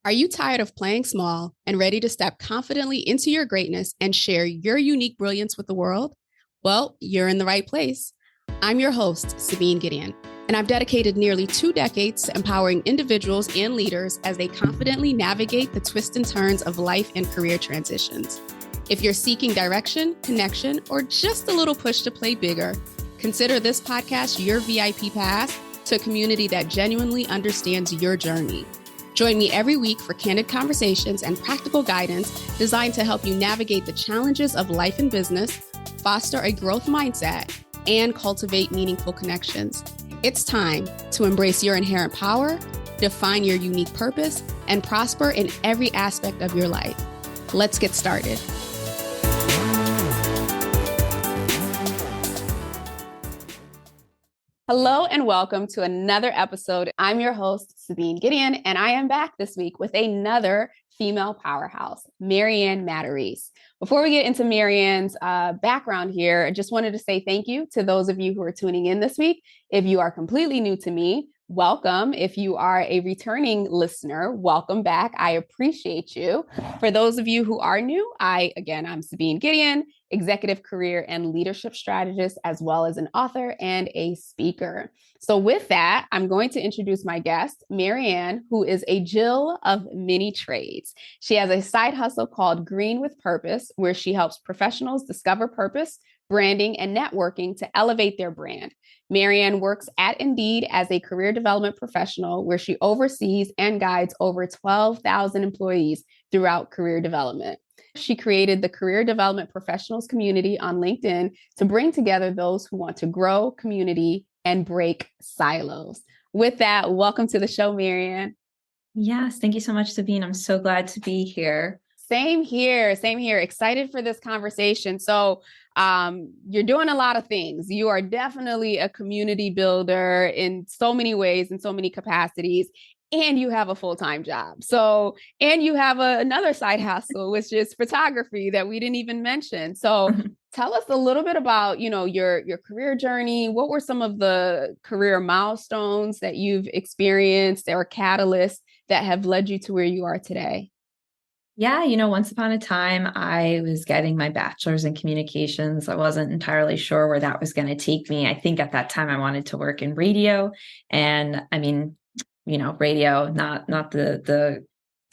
Are you tired of playing small and ready to step confidently into your greatness and share your unique brilliance with the world? Well, you're in the right place. I'm your host, Sabine Gideon, and I've dedicated nearly 2 decades to empowering individuals and leaders as they confidently navigate the twists and turns of life and career transitions. If you're seeking direction, connection, or just a little push to play bigger, consider this podcast your VIP pass to a community that genuinely understands your journey. Join me every week for candid conversations and practical guidance designed to help you navigate the challenges of life and business, foster a growth mindset, and cultivate meaningful connections. It's time to embrace your inherent power, define your unique purpose, and prosper in every aspect of your life. Let's get started. Hello and welcome to another episode. I'm your host, Sabine Gideon, and I am back this week with another female powerhouse, Marianne Matarese. Before we get into Marianne's background here, I just wanted to say thank you to those of you who are tuning in this week. If you are completely new to me, welcome. If you are a returning listener, welcome back. I appreciate you. For those of you who are new, I'm Sabine Gideon, executive career and leadership strategist, as well as an author and a speaker. So with that, I'm going to introduce my guest, Marianne, who is a Jill of many trades. She has a side hustle called Green with Purpose, where she helps professionals discover purpose, branding, and networking to elevate their brand. Marianne works at Indeed as a career development professional, where she oversees and guides over 12,000 employees throughout career development. She created the Career Development Professionals community on LinkedIn to bring together those who want to grow community and break silos. With that, welcome to the show, Marianne. Yes, thank you so much, Sabine. I'm so glad to be here. Same here. Excited for this conversation. So you're doing a lot of things. You are definitely a community builder in so many ways, in so many capacities. And you have a full-time job. And you have another side hustle, which is photography that we didn't even mention. So tell us a little bit about, your career journey. What were some of the career milestones that you've experienced or catalysts that have led you to where you are today? Yeah, once upon a time, I was getting my bachelor's in communications. I wasn't entirely sure where that was going to take me. I think at that time I wanted to work in radio. And radio, not the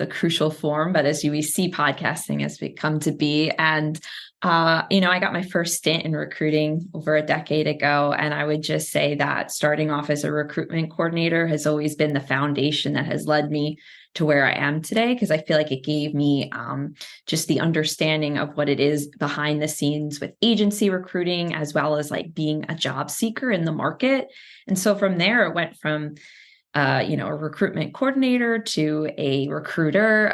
crucial form, but as we see podcasting has become to be. And, I got my first stint in recruiting over a decade ago. And I would just say that starting off as a recruitment coordinator has always been the foundation that has led me to where I am today, because I feel like it gave me just the understanding of what it is behind the scenes with agency recruiting, as well as like being a job seeker in the market. And so from there, it went from a recruitment coordinator to a recruiter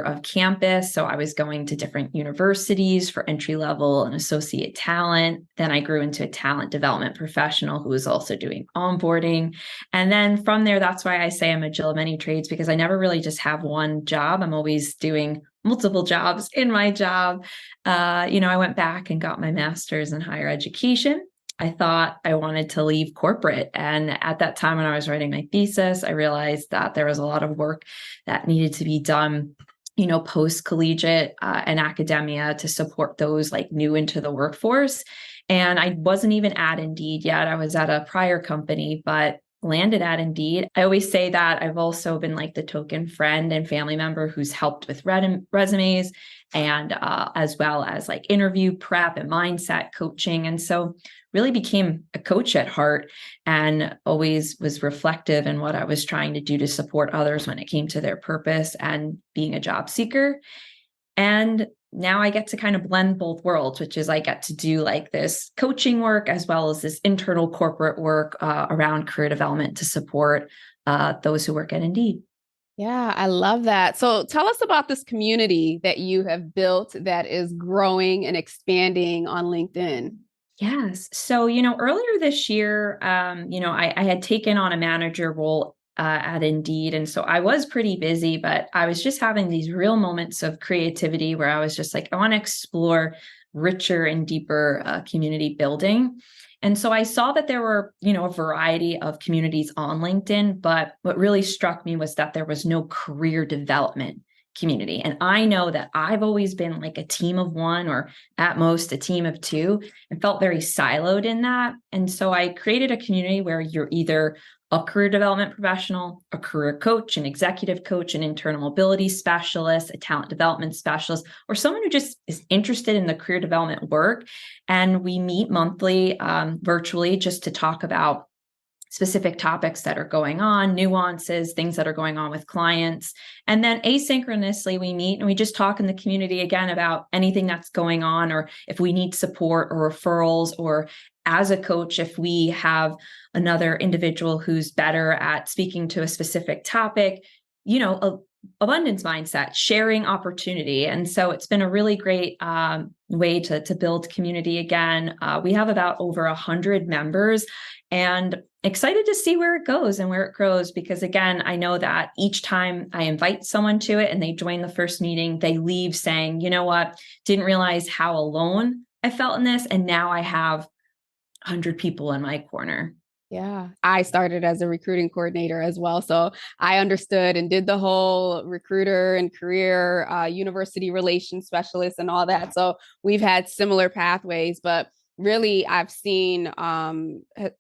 of campus. So I was going to different universities for entry level and associate talent. Then I grew into a talent development professional who was also doing onboarding. And then from there, that's why I say I'm a Jill of many trades, because I never really just have one job. I'm always doing multiple jobs in my job. I went back and got my master's in higher education. I thought I wanted to leave corporate. And at that time, when I was writing my thesis, I realized that there was a lot of work that needed to be done, post-collegiate and academia to support those like new into the workforce. And I wasn't even at Indeed yet. I was at a prior company, but landed at Indeed. I always say that I've also been like the token friend and family member who's helped with resumes and as well as like interview prep and mindset coaching. And so really became a coach at heart and always was reflective in what I was trying to do to support others when it came to their purpose and being a job seeker. And now I get to kind of blend both worlds, which is I get to do like this coaching work as well as this internal corporate work around career development to support those who work at Indeed. Yeah, I love that. So tell us about this community that you have built that is growing and expanding on LinkedIn. Yes. So, earlier this year, I had taken on a manager role at Indeed. And so I was pretty busy, but I was just having these real moments of creativity where I was just like, I want to explore richer and deeper community building. And so I saw that there were, a variety of communities on LinkedIn, but what really struck me was that there was no career development community. And I know that I've always been like a team of one or at most a team of two and felt very siloed in that. And so I created a community where you're either a career development professional, a career coach, an executive coach, an internal mobility specialist, a talent development specialist, or someone who just is interested in the career development work. And we meet monthly virtually just to talk about specific topics that are going on, nuances, things that are going on with clients. And then asynchronously, we meet and we just talk in the community again about anything that's going on, or if we need support or referrals, or as a coach, if we have another individual who's better at speaking to a specific topic, abundance mindset, sharing opportunity. And so it's been a really great way to build community again. We have about over 100 members, and excited to see where it goes and where it grows, because again, I know that each time I invite someone to it and they join the first meeting, they leave saying, you know what, didn't realize how alone I felt in this. And now I have 100 people in my corner. Yeah, I started as a recruiting coordinator as well. So I understood and did the whole recruiter and career university relations specialist and all that. So we've had similar pathways, but really I've seen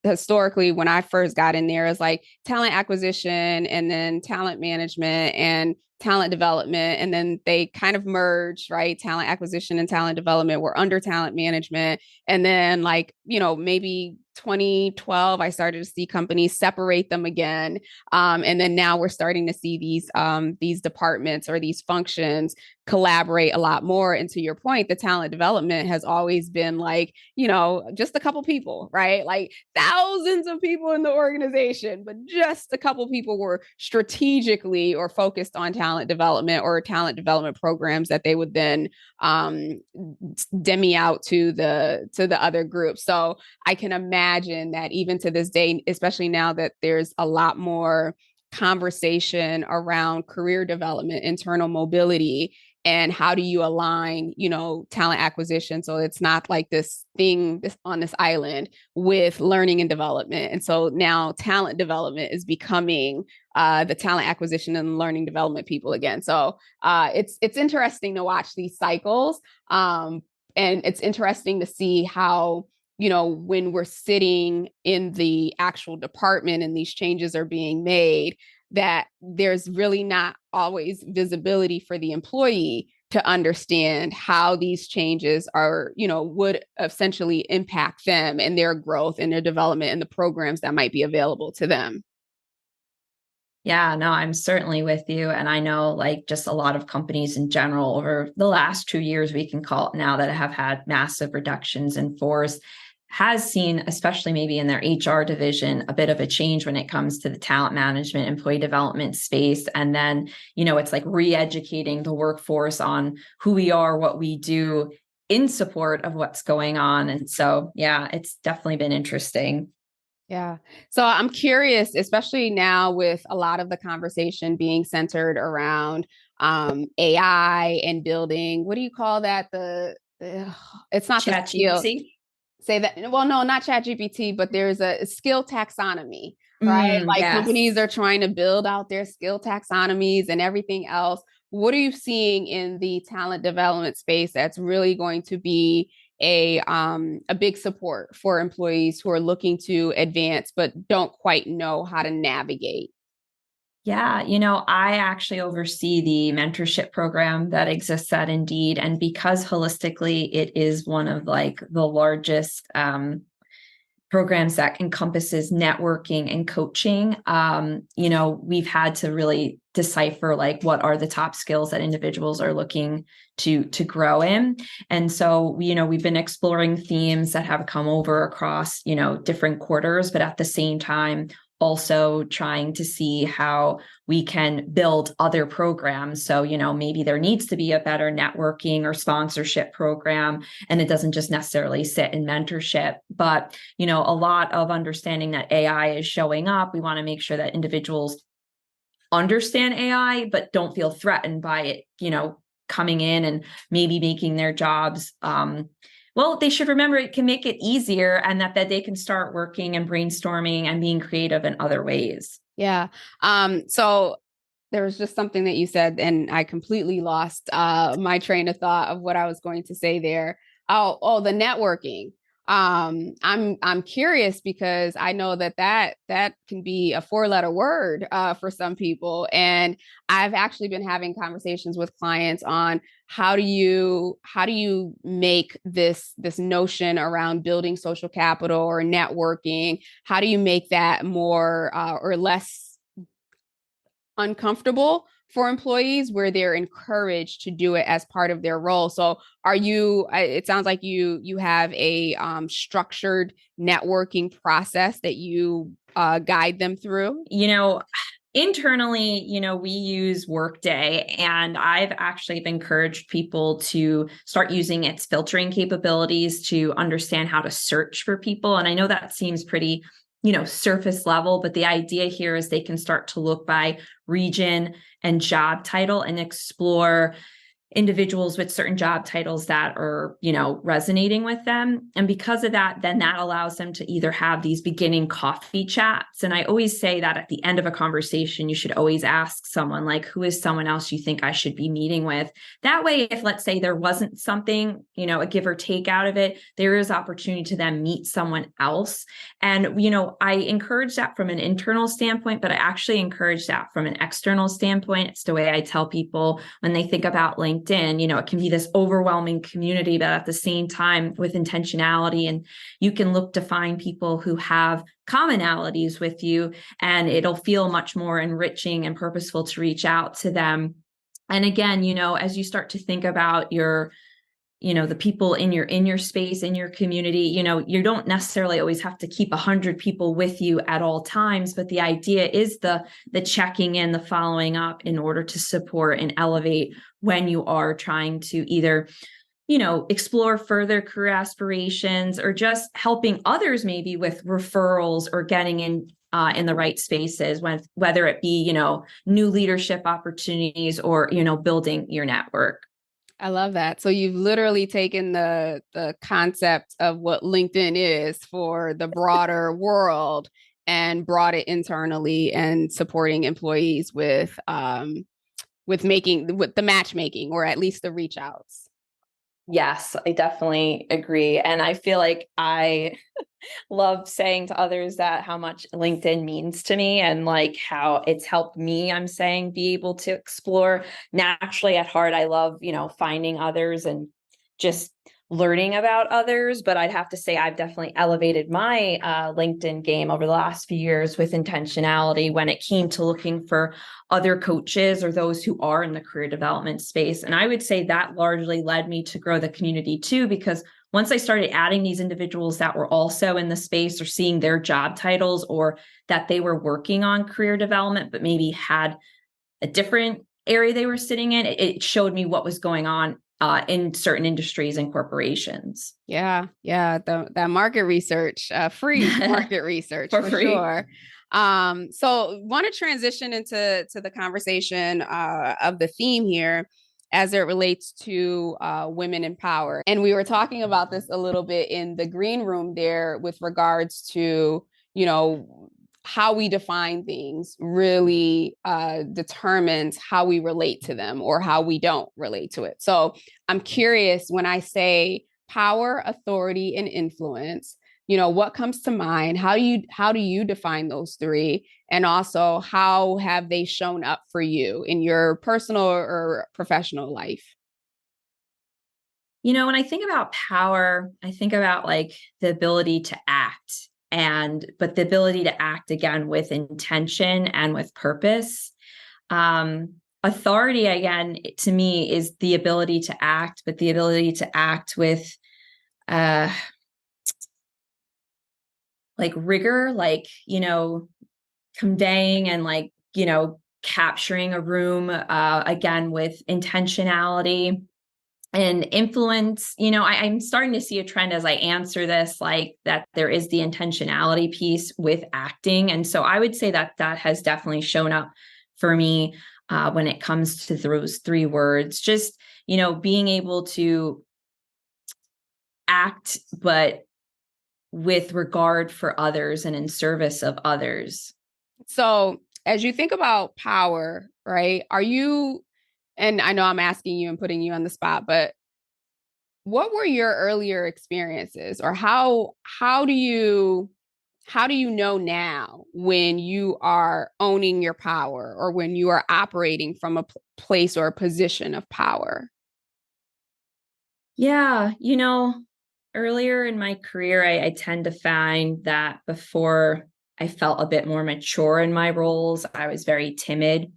historically when I first got in there is like talent acquisition and then talent management and talent development. And then they kind of merged, right? Talent acquisition and talent development were under talent management. And then maybe 2012, I started to see companies separate them again. And then now we're starting to see these departments or these functions collaborate a lot more. And to your point, the talent development has always been like, just a couple people, right? Like thousands of people in the organization, but just a couple people were strategically or focused on talent development or talent development programs that they would then demi out to the other groups. So I can imagine that even to this day, especially now that there's a lot more conversation around career development, internal mobility, and how do you align, talent acquisition so it's not like this thing on this island with learning and development. And so now talent development is becoming the talent acquisition and learning development people again. So it's interesting to watch these cycles. And it's interesting to see how, when we're sitting in the actual department and these changes are being made, that there's really not always visibility for the employee to understand how these changes are, would essentially impact them and their growth and their development and the programs that might be available to them. Yeah, no, I'm certainly with you. And I know like just a lot of companies in general over the last 2 years, we can call it now, that have had massive reductions in force, has seen, especially maybe in their HR division, a bit of a change when it comes to the talent management, employee development space. And then, it's like re-educating the workforce on who we are, what we do in support of what's going on. And so, yeah, it's definitely been interesting. Yeah. So I'm curious, especially now with a lot of the conversation being centered around AI and building, what do you call that? It's not the skill. Say that. Well, no, not ChatGPT, but there's a skill taxonomy, right? Like yes. Companies are trying to build out their skill taxonomies and everything else. What are you seeing in the talent development space that's really going to be a big support for employees who are looking to advance but don't quite know how to navigate? Yeah, I actually oversee the mentorship program that exists at Indeed. And because holistically, it is one of like the largest programs that encompasses networking and coaching, we've had to really decipher like what are the top skills that individuals are looking to grow in. And so, we've been exploring themes that have come over across, different quarters, but at the same time, also trying to see how we can build other programs. So, maybe there needs to be a better networking or sponsorship program, and it doesn't just necessarily sit in mentorship, but, a lot of understanding that AI is showing up. We want to make sure that individuals understand AI, but don't feel threatened by it, coming in and maybe making their jobs Well, they should remember it can make it easier, and that they can start working and brainstorming and being creative in other ways. Yeah. So there was just something that you said, and I completely lost my train of thought of what I was going to say there. The networking. I'm curious because I know that can be a four-letter word for some people, and I've actually been having conversations with clients on how do you make this notion around building social capital or networking, how do you make that more or less uncomfortable for employees where they're encouraged to do it as part of their role. So it sounds like you have a structured networking process that you guide them through. Internally, we use Workday, and I've actually encouraged people to start using its filtering capabilities to understand how to search for people. And I know that seems pretty, surface level, but the idea here is they can start to look by region and job title and explore individuals with certain job titles that are, resonating with them. And because of that, then that allows them to either have these beginning coffee chats. And I always say that at the end of a conversation, you should always ask someone like, who is someone else you think I should be meeting with? That way, if let's say there wasn't something, a give or take out of it, there is opportunity to then meet someone else. And, I encourage that from an internal standpoint, but I actually encourage that from an external standpoint. It's the way I tell people when they think about LinkedIn, it can be this overwhelming community, but at the same time with intentionality, and you can look to find people who have commonalities with you, and it'll feel much more enriching and purposeful to reach out to them. And again, as you start to think about your the people in your space, in your community, you don't necessarily always have to keep 100 people with you at all times, but the idea is the checking in, the following up in order to support and elevate when you are trying to either, explore further career aspirations or just helping others maybe with referrals or getting in the right spaces, whether it be, new leadership opportunities or, building your network. I love that. So you've literally taken the concept of what LinkedIn is for the broader world and brought it internally and supporting employees with the matchmaking or at least the reach outs. Yes, I definitely agree. And I feel like I love saying to others that how much LinkedIn means to me and like how it's helped me, I'm saying, be able to explore naturally at heart. I love, finding others and just learning about others. But I'd have to say I've definitely elevated my LinkedIn game over the last few years with intentionality when it came to looking for other coaches or those who are in the career development space. And I would say that largely led me to grow the community too, because once I started adding these individuals that were also in the space or seeing their job titles or that they were working on career development, but maybe had a different area they were sitting in, it showed me what was going on in certain industries and corporations. Yeah. That market research, free market research for free. Sure. So want to transition into the conversation of the theme here as it relates to women in power. And we were talking about this a little bit in the green room there with regards to, how we define things really determines how we relate to them or how we don't relate to it. So I'm curious, when I say power, authority, and influence, what comes to mind? How do you define those three? And also, how have they shown up for you in your personal or professional life? When I think about power, I think about like the ability to act but the ability to act again with intention and with purpose. Authority, again, to me is the ability to act, but the ability to act with like rigor, like, conveying and like, capturing a room, again, with intentionality. And influence, I'm starting to see a trend as I answer this, like that there is the intentionality piece with acting. And so I would say that has definitely shown up for me when it comes to those three words, just, being able to act, but with regard for others and in service of others. So as you think about power, right? And I know I'm asking you and putting you on the spot, but what were your earlier experiences, or how do you know now when you are owning your power or when you are operating from a place or a position of power? Yeah, earlier in my career, I tend to find that before I felt a bit more mature in my roles, I was very timid.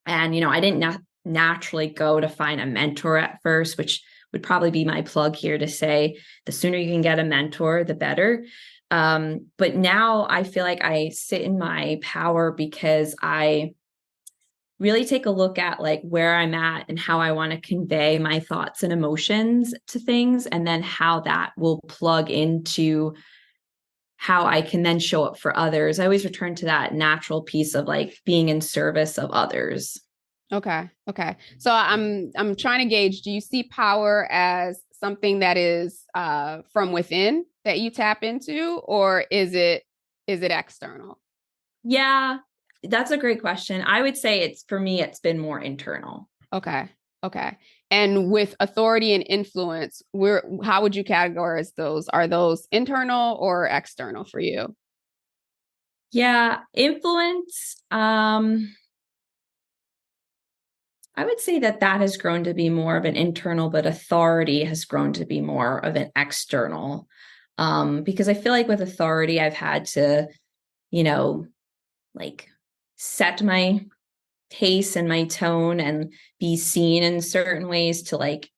And, I didn't naturally go to find a mentor at first, which would probably be my plug here to say the sooner you can get a mentor, the better. But now I feel like I sit in my power because I really take a look at like where I'm at and how I want to convey my thoughts and emotions to things, and then how that will plug into how I can then show up for others. I always return to that natural piece of like being in service of others. Okay. Okay. So I'm trying to gauge, do you see power as something that is from within that you tap into, or is it external? Yeah, that's a great question. I would say for me, it's been more internal. Okay. Okay. And with authority and influence, how would you categorize those? Are those internal or external for you? Yeah, influence. I would say that has grown to be more of an internal, but authority has grown to be more of an external. Because I feel like with authority, I've had to, you know, like set my pace and my tone and be seen in certain ways to like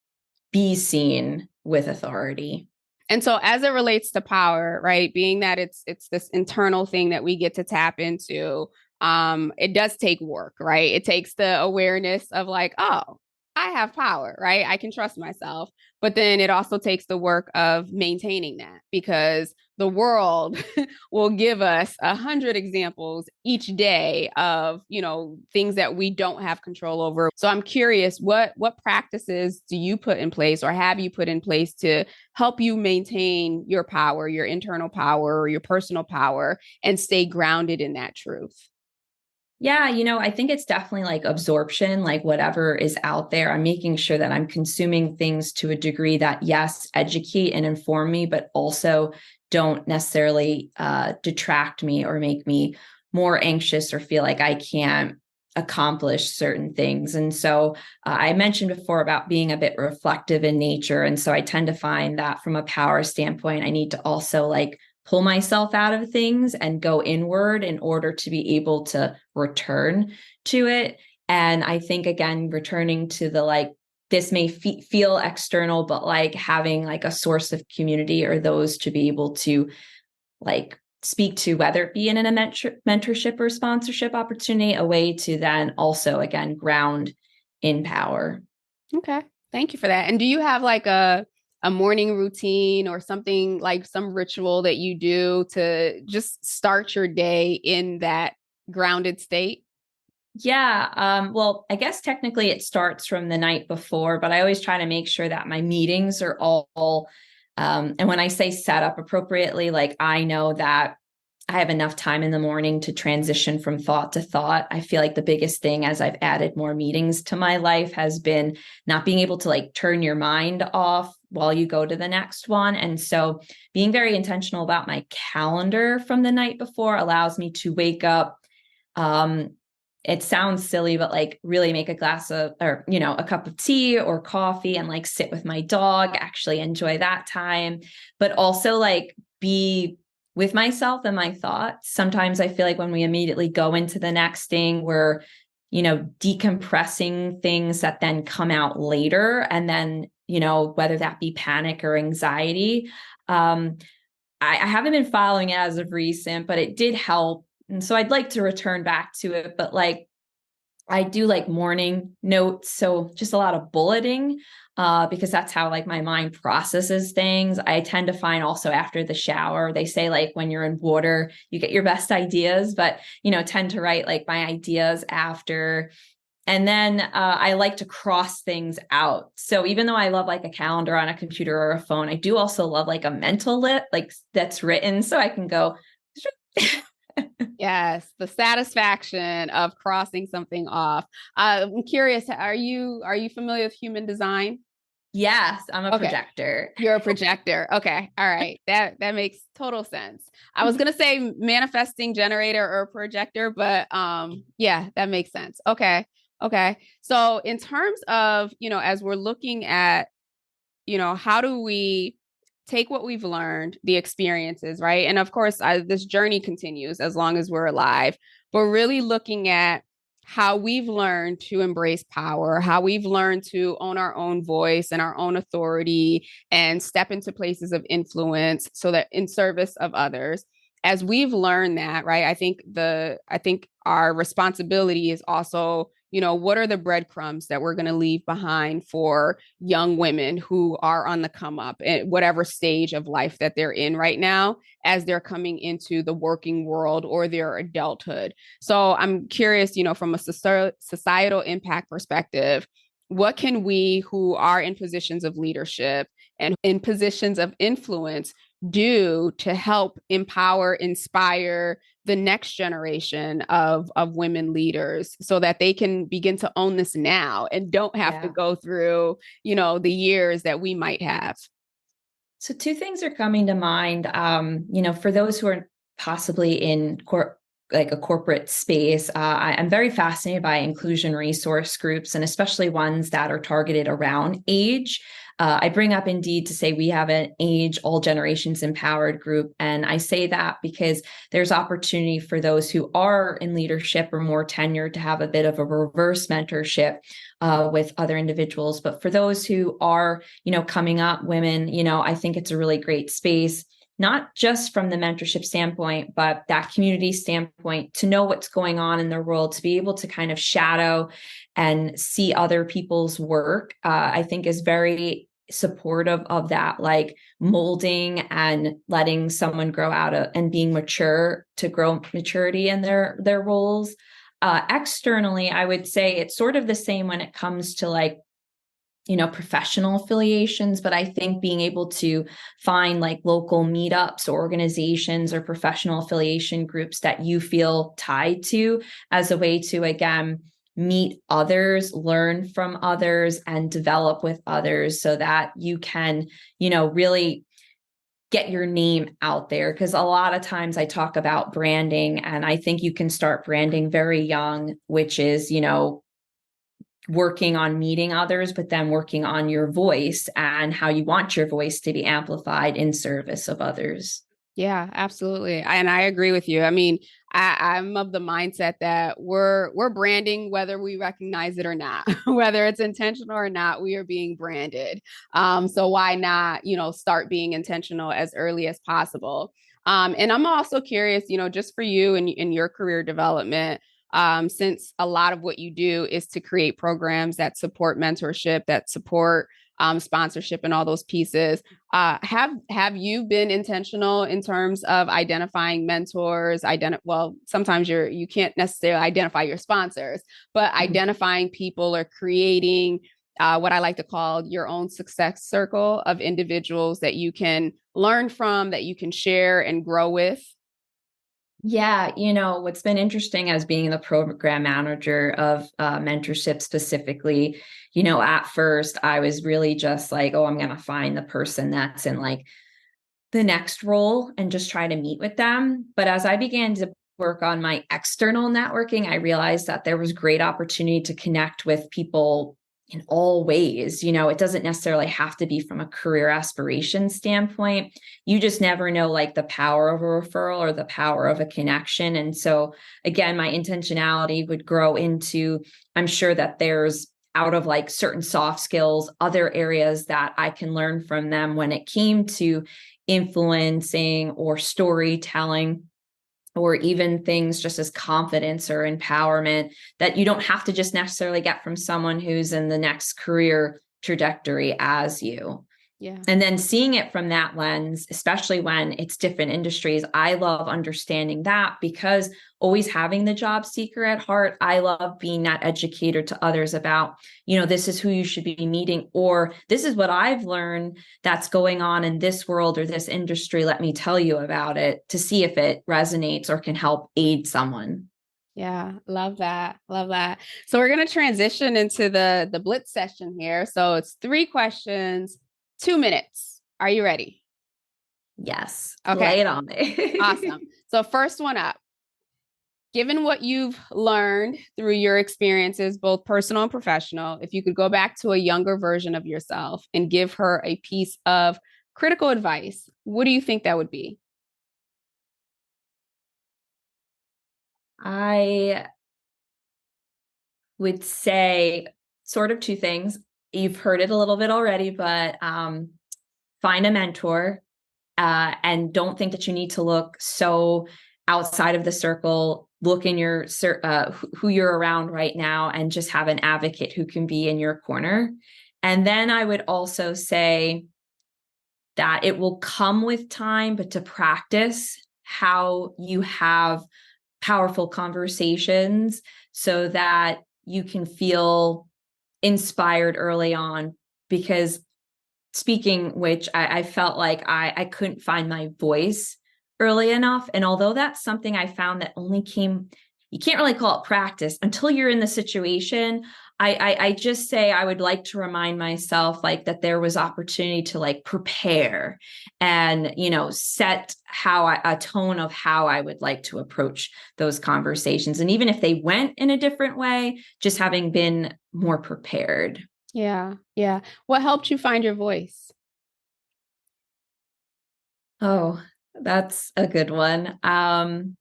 be seen with authority. And so as it relates to power, right, being that it's this internal thing that we get to tap into, it does take work, right? It takes the awareness of like, oh, I have power, right? I can trust myself. But then it also takes the work of maintaining that, because the world will give us 100 examples each day of, things that we don't have control over. So I'm curious, what practices do you put in place, or have you put in place, to help you maintain your power, your internal power, or your personal power, and stay grounded in that truth? Yeah, I think it's definitely like absorption, like whatever is out there. I'm making sure that I'm consuming things to a degree that, yes, educate and inform me, but also don't necessarily detract me or make me more anxious or feel like I can't accomplish certain things. And so I mentioned before about being a bit reflective in nature. And so I tend to find that from a power standpoint, I need to also like pull myself out of things and go inward in order to be able to return to it. And I think, again, returning to the like, this may feel external, but like having like a source of community or those to be able to like speak to, whether it be in a mentorship or sponsorship opportunity, a way to then also, again, ground in power. Okay. Thank you for that. And do you have like a morning routine or something, like some ritual that you do to just start your day in that grounded state? Yeah. Well, I guess technically it starts from the night before, but I always try to make sure that my meetings are all, and when I say set up appropriately, like I know that I have enough time in the morning to transition from thought to thought. I feel like the biggest thing as I've added more meetings to my life has been not being able to like turn your mind off while you go to the next one. And so being very intentional about my calendar from the night before allows me to wake up. It sounds silly, but like really make a glass of, or, a cup of tea or coffee and like sit with my dog, actually enjoy that time, but also like be with myself and my thoughts. Sometimes I feel like when we immediately go into the next thing, we're, decompressing things that then come out later. And then, whether that be panic or anxiety. I haven't been following it as of recent, but it did help. And so I'd like to return back to it, but like I do like morning notes. So just a lot of bulleting, because that's how like my mind processes things. I tend to find also after the shower, they say like when you're in water, you get your best ideas, but, tend to write like my ideas after And then I like to cross things out. So even though I love like a calendar on a computer or a phone, I do also love like a mental lit, like that's written so I can go. Yes, the satisfaction of crossing something off. I'm curious, are you familiar with human design? Yes, I'm a Okay. projector. You're a projector. Okay. All right. That makes total sense. I was gonna say manifesting generator or projector, but yeah, that makes sense. Okay. Okay. So in terms of, as we're looking at, how do we take what we've learned, the experiences, right? And of course, this journey continues as long as we're alive, but really looking at how we've learned to embrace power, how we've learned to own our own voice and our own authority and step into places of influence so that in service of others. As we've learned that, right? I think our responsibility is also, what are the breadcrumbs that we're going to leave behind for young women who are on the come up at whatever stage of life that they're in right now as they're coming into the working world or their adulthood. So I'm curious, from a societal impact perspective, what can we who are in positions of leadership and in positions of influence do to help empower, inspire the next generation of women leaders so that they can begin to own this now and don't have to Yeah. go through, the years that we might have. So two things are coming to mind. For those who are possibly in like a corporate space, I'm very fascinated by inclusion resource groups, and especially ones that are targeted around age. I bring up Indeed to say we have an age, all generations empowered group. And I say that because there's opportunity for those who are in leadership or more tenured to have a bit of a reverse mentorship with other individuals. But for those who are, coming up, women, I think it's a really great space, not just from the mentorship standpoint, but that community standpoint, to know what's going on in the world, to be able to kind of shadow and see other people's work, I think is very supportive of that, like molding and letting someone grow out of and being mature to grow maturity in their roles. Externally, I would say it's sort of the same when it comes to like, professional affiliations, but I think being able to find like local meetups or organizations or professional affiliation groups that you feel tied to as a way to, again, meet others, learn from others, and develop with others so that you can, really get your name out there. Because a lot of times I talk about branding, and I think you can start branding very young, which is, working on meeting others, but then working on your voice and how you want your voice to be amplified in service of others. Yeah, absolutely. And I agree with you. I mean, I'm of the mindset that we're branding whether we recognize it or not, whether it's intentional or not, we are being branded. So why not, start being intentional as early as possible. And I'm also curious, just for you and in your career development, since a lot of what you do is to create programs that support mentorship, that support sponsorship and all those pieces. Have you been intentional in terms of identifying mentors? Well, sometimes you can't necessarily identify your sponsors, but identifying people or creating what I like to call your own success circle of individuals that you can learn from, that you can share and grow with. Yeah, what's been interesting as being the program manager of mentorship specifically, at first I was really just like, oh, I'm going to find the person that's in like the next role and just try to meet with them. But as I began to work on my external networking, I realized that there was great opportunity to connect with people in all ways. It doesn't necessarily have to be from a career aspiration standpoint. You just never know like the power of a referral or the power of a connection. And so again, my intentionality would grow into, I'm sure that there's out of like certain soft skills, other areas that I can learn from them when it came to influencing or storytelling, or even things just as confidence or empowerment that you don't have to just necessarily get from someone who's in the next career trajectory as you. Yeah. And then seeing it from that lens, especially when it's different industries, I love understanding that because always having the job seeker at heart, I love being that educator to others about, this is who you should be meeting, or this is what I've learned that's going on in this world or this industry. Let me tell you about it to see if it resonates or can help aid someone. Yeah, love that. Love that. So we're going to transition into the blitz session here. So it's 3 questions, 2 minutes. Are you ready? Yes. Okay. Lay it on me. Awesome. So first one up. Given what you've learned through your experiences, both personal and professional, if you could go back to a younger version of yourself and give her a piece of critical advice, what do you think that would be? I would say sort of 2 things. You've heard it a little bit already, but find a mentor and don't think that you need to look so outside of the circle. Look in your who you're around right now and just have an advocate who can be in your corner. And then I would also say that it will come with time, but to practice how you have powerful conversations so that you can feel inspired early on. Because speaking which, I felt like I couldn't find my voice early enough. And although that's something I found that only came, you can't really call it practice until you're in the situation. I just say I would like to remind myself like that there was opportunity to like prepare and, set a tone of how I would like to approach those conversations. And even if they went in a different way, just having been more prepared. Yeah. Yeah. What helped you find your voice? Oh, that's a good one. I'm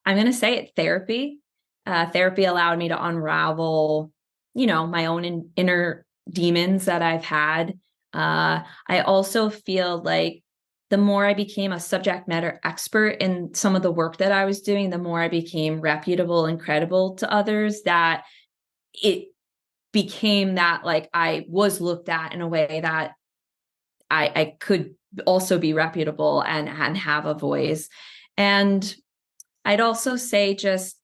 going to say it therapy. Therapy allowed me to unravel, my own inner demons that I've had. I also feel like the more I became a subject matter expert in some of the work that I was doing, the more I became reputable and credible to others, that it became that like I was looked at in a way that I could also be reputable and have a voice. And I'd also say just,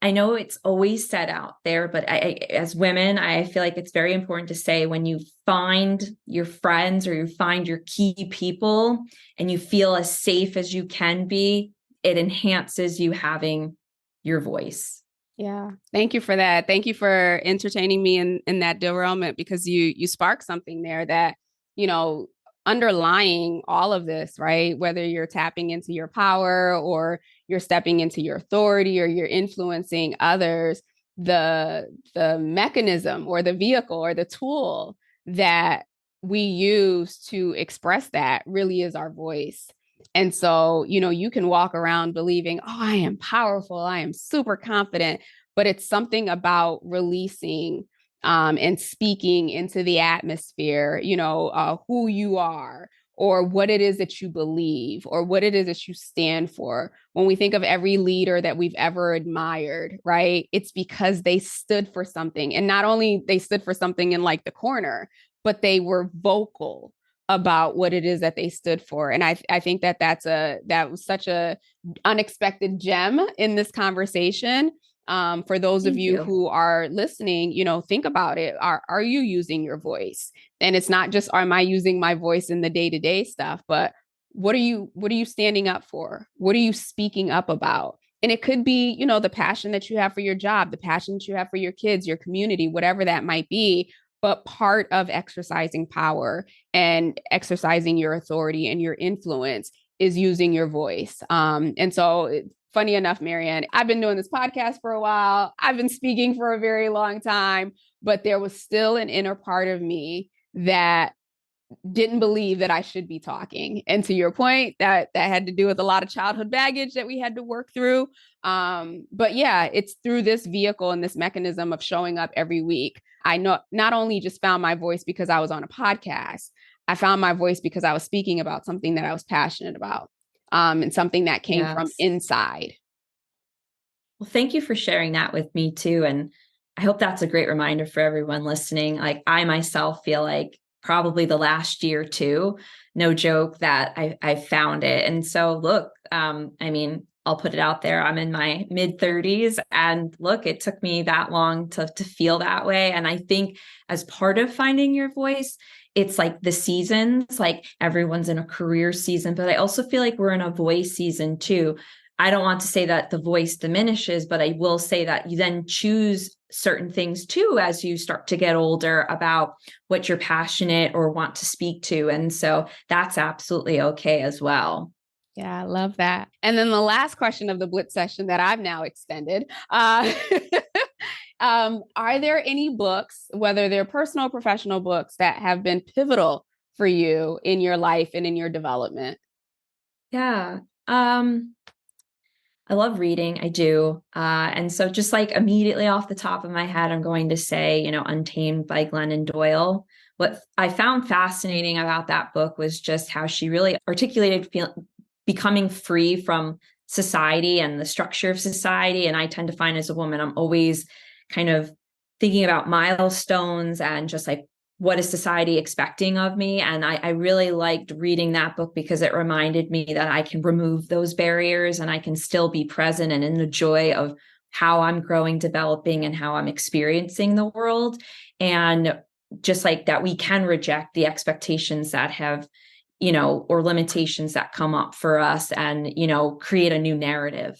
I know it's always said out there, but as women, I feel like it's very important to say when you find your friends or you find your key people and you feel as safe as you can be, it enhances you having your voice. Yeah. Thank you for that. Thank you for entertaining me in that derailment because you sparked something there that, you know, underlying all of this, right? Whether you're tapping into your power or you're stepping into your authority or you're influencing others, the mechanism or the vehicle or the tool that we use to express that really is our voice. And so, you can walk around believing, oh, I am powerful, I am super confident, but it's something about releasing and speaking into the atmosphere, who you are or what it is that you believe or what it is that you stand for. When we think of every leader that we've ever admired, right? It's because they stood for something. And not only they stood for something in like the corner, but they were vocal about what it is that they stood for. And I think that that was such a unexpected gem in this conversation. For those of Thank you you. who are listening, think about it. Are you using your voice? And it's not just am I using my voice in the day-to-day stuff, but what are you standing up for? What are you speaking up about? And it could be, the passion that you have for your job, the passion that you have for your kids, your community, whatever that might be. But part of exercising power and exercising your authority and your influence is using your voice. And so funny enough, Marianne, I've been doing this podcast for a while. I've been speaking for a very long time, but there was still an inner part of me that didn't believe that I should be talking. And to your point, that had to do with a lot of childhood baggage that we had to work through. But yeah, it's through this vehicle and this mechanism of showing up every week. I not only just found my voice because I was on a podcast, I found my voice because I was speaking about something that I was passionate about, and something that came from Yes. inside. Well, thank you for sharing that with me too. And I hope that's a great reminder for everyone listening. Like I myself feel like probably the last year too, no joke, that I found it. And so look, I mean, I'll put it out there. I'm in my mid 30s and look, it took me that long to feel that way. And I think as part of finding your voice, it's like the seasons, like everyone's in a career season, but I also feel like we're in a voice season too. I don't want to say that the voice diminishes, but I will say that you then choose certain things too as you start to get older about what you're passionate or want to speak to. And so that's absolutely okay as well. Yeah, I love that. And then the last question of the Blitz session that I've now extended. Are there any books, whether they're personal or professional books, that have been pivotal for you in your life and in your development? Yeah. I love reading. I do. And so just like immediately off the top of my head, I'm going to say, Untamed by Glennon Doyle. What I found fascinating about that book was just how she really articulated becoming free from society and the structure of society. And I tend to find as a woman, I'm always kind of thinking about milestones and just like, what is society expecting of me? And I really liked reading that book because it reminded me that I can remove those barriers and I can still be present and in the joy of how I'm growing, developing, and how I'm experiencing the world. And just like that, we can reject the expectations that have, or limitations that come up for us and, create a new narrative.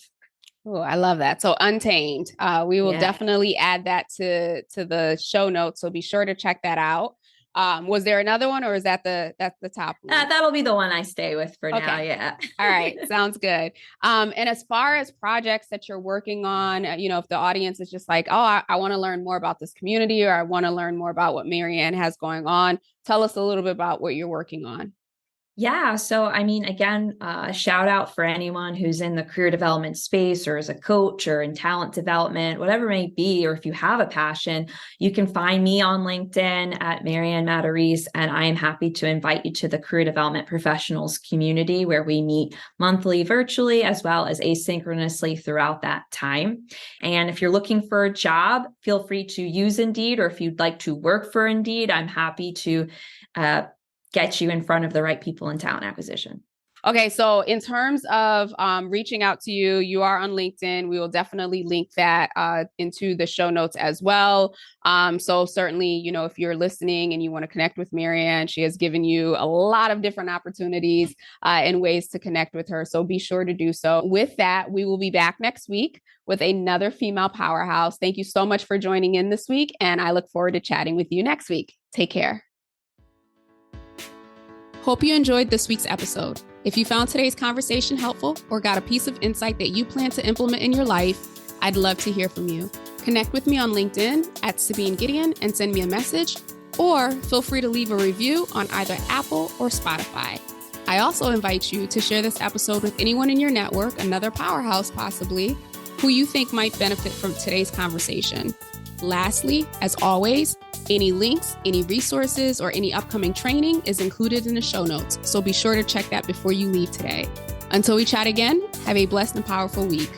Oh, I love that. So Untamed, we will definitely add that to the show notes. So be sure to check that out. Was there another one or is that's the top one? That'll be the one I stay with for now. Yeah. All right. Sounds good. And as far as projects that you're working on, if the audience is just like, oh, I want to learn more about this community or I want to learn more about what Marianne has going on, tell us a little bit about what you're working on. Yeah. So, I mean, again, shout out for anyone who's in the career development space or as a coach or in talent development, whatever it may be, or if you have a passion, you can find me on LinkedIn at Marianne Matarese. And I am happy to invite you to the career development professionals community where we meet monthly virtually as well as asynchronously throughout that time. And if you're looking for a job, feel free to use Indeed, or if you'd like to work for Indeed, I'm happy to get you in front of the right people in talent acquisition. Okay. So in terms of reaching out to you, you are on LinkedIn. We will definitely link that into the show notes as well. So certainly, if you're listening and you want to connect with Marianne, she has given you a lot of different opportunities and ways to connect with her. So be sure to do so. With that, we will be back next week with another female powerhouse. Thank you so much for joining in this week. And I look forward to chatting with you next week. Take care. Hope you enjoyed this week's episode. If you found today's conversation helpful or got a piece of insight that you plan to implement in your life, I'd love to hear from you. Connect with me on LinkedIn at Sabine Gideon and send me a message, or feel free to leave a review on either Apple or Spotify. I also invite you to share this episode with anyone in your network, another powerhouse possibly, who you think might benefit from today's conversation. Lastly, as always, any links, any resources, or any upcoming training is included in the show notes, so be sure to check that before you leave today. Until we chat again, have a blessed and powerful week.